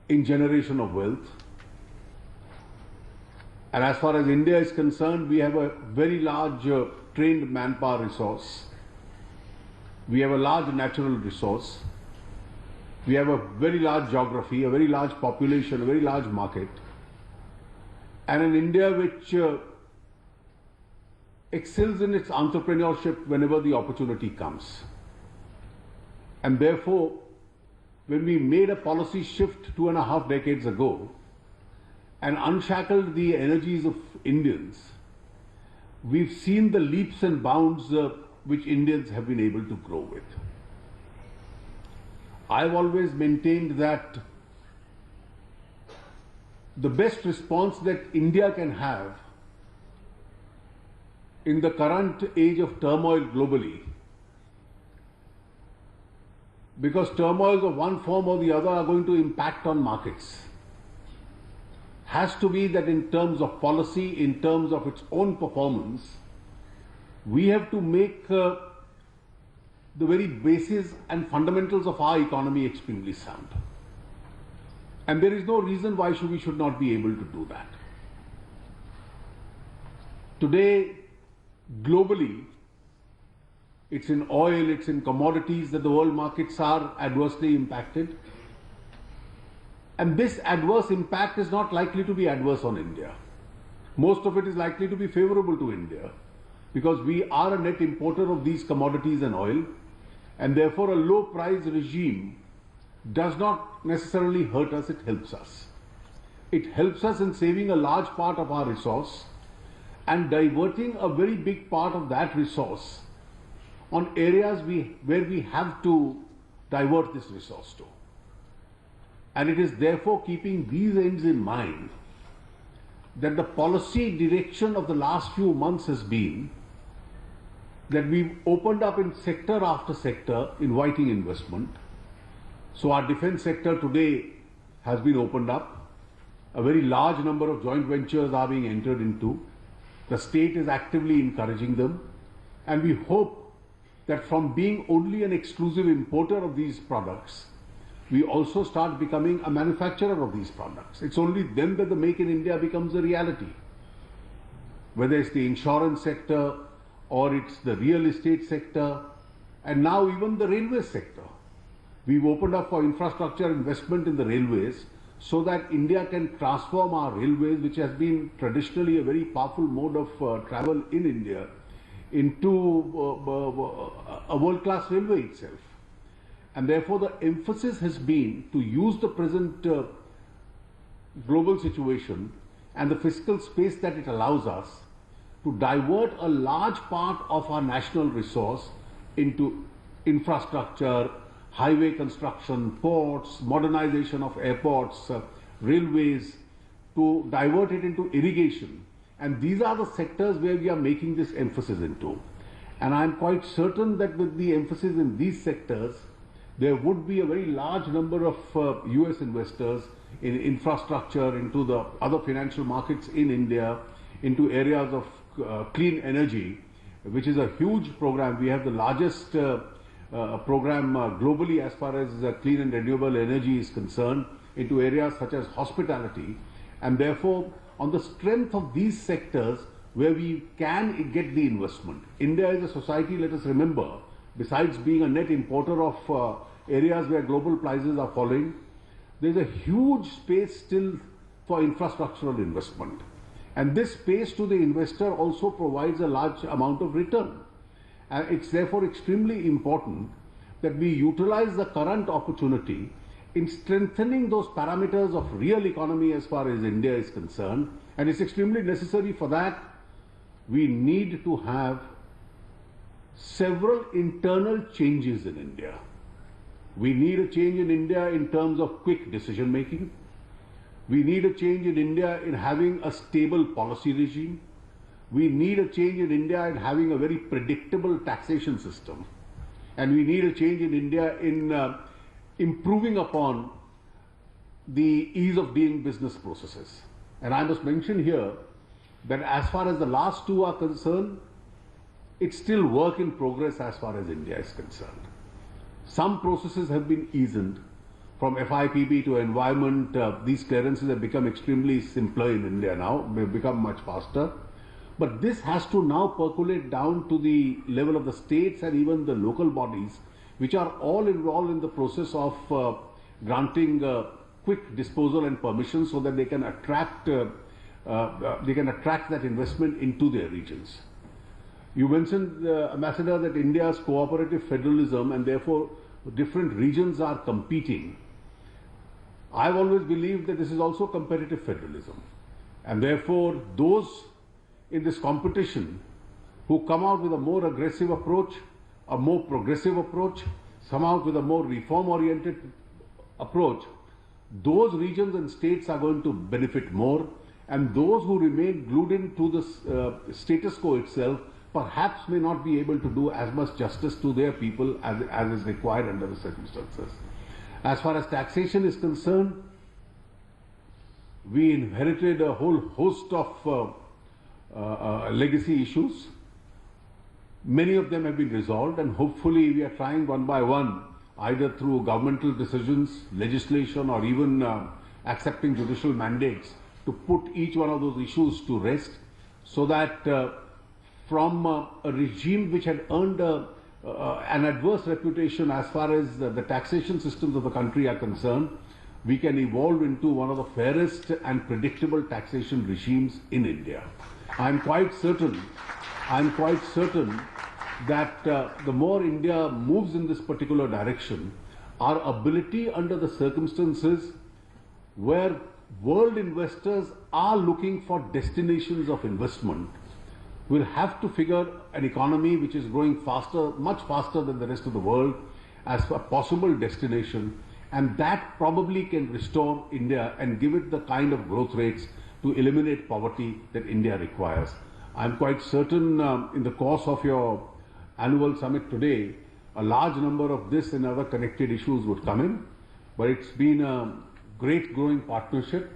in generation of wealth. And as far as India is concerned, we have a very large trained manpower resource. We have a large natural resource. We have a very large geography, a very large population, a very large market. And an India which excels in its entrepreneurship whenever the opportunity comes. And therefore, when we made a policy shift 2.5 decades ago and unshackled the energies of Indians, we've seen the leaps and bounds which Indians have been able to grow with. I've always maintained that the best response that India can have in the current age of turmoil globally, because turmoils of one form or the other are going to impact on markets, has to be that in terms of policy, in terms of its own performance, we have to make the very basis and fundamentals of our economy extremely sound. And there is no reason why we should not be able to do that. Today, globally, it's in oil, it's in commodities that the world markets are adversely impacted. And this adverse impact is not likely to be adverse on India. Most of it is likely to be favorable to India because we are a net importer of these commodities and oil, and therefore a low price regime does not necessarily hurt us, it helps us. It helps us in saving a large part of our resource and diverting a very big part of that resource on areas where we have to divert this resource to. And it is therefore keeping these ends in mind that the policy direction of the last few months has been that we've opened up in sector after sector, inviting investment. So our defense sector today has been opened up. A very large number of joint ventures are being entered into. The state is actively encouraging them. And we hope that from being only an exclusive importer of these products, we also start becoming a manufacturer of these products. It's only then that the Make in India becomes a reality. Whether it's the insurance sector or it's the real estate sector, and now even the railway sector. We've opened up for infrastructure investment in the railways so that India can transform our railways, which has been traditionally a very powerful mode of travel in India, into a world-class railway itself. And therefore the emphasis has been to use the present global situation and the fiscal space that it allows us to divert a large part of our national resource into infrastructure, highway construction, ports, modernization of airports, railways, to divert it into irrigation. And these are the sectors where we are making this emphasis into. And I'm quite certain that with the emphasis in these sectors, there would be a very large number of US investors in infrastructure, into the other financial markets in India, into areas of clean energy, which is a huge program. We have the largest program globally as far as clean and renewable energy is concerned, into areas such as hospitality. And therefore, on the strength of these sectors where we can get the investment. India is a society, let us remember, besides being a net importer of areas where global prices are falling, there is a huge space still for infrastructural investment. And this space to the investor also provides a large amount of return. And it's therefore extremely important that we utilize the current opportunity in strengthening those parameters of real economy as far as India is concerned. And it's extremely necessary for that. We need to have several internal changes in India. We need a change in India in terms of quick decision making. We need a change in India in having a stable policy regime. We need a change in India in having a very predictable taxation system. And we need a change in India in improving upon the ease of doing business processes. And I must mention here that as far as the last two are concerned, it's still work in progress as far as India is concerned. Some processes have been eased, from FIPB to environment, these clearances have become extremely simpler in India now. They've become much faster. But this has to now percolate down to the level of the states and even the local bodies, which are all involved in the process of granting quick disposal and permission so that they can attract that investment into their regions. You mentioned, Ambassador, that India's cooperative federalism and therefore different regions are competing. I've always believed that this is also competitive federalism, and therefore those in this competition who come out with a more aggressive approach, a more progressive approach, come out with a more reform-oriented approach, those regions and states are going to benefit more, and those who remain glued into the status quo itself perhaps may not be able to do as much justice to their people as is required under the circumstances. As far as taxation is concerned, we inherited a whole host of legacy issues. Many of them have been resolved, and hopefully we are trying one by one, either through governmental decisions, legislation, or even accepting judicial mandates, to put each one of those issues to rest, so that from a regime which had earned an adverse reputation as far as the taxation systems of the country are concerned, we can evolve into one of the fairest and predictable taxation regimes in India. I'm quite certain that the more India moves in this particular direction, our ability under the circumstances where world investors are looking for destinations of investment, will have to figure an economy which is growing faster, much faster than the rest of the world, as a possible destination, and that probably can restore India and give it the kind of growth rates to eliminate poverty that India requires. I'm quite certain in the course of your annual summit today, a large number of this and other connected issues would come in, but it's been a great growing partnership,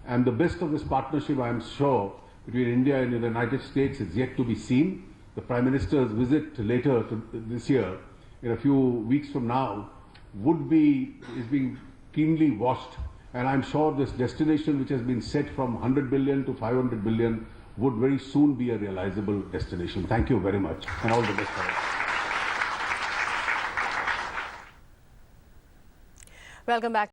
and the best of this partnership, I'm sure, between India and the United States is yet to be seen. The Prime Minister's visit later this year, in a few weeks from now, is being keenly watched, and I'm sure this destination which has been set from 100 billion to 500 billion would very soon be a realizable destination. Thank you very much, and all the best for it. Welcome back.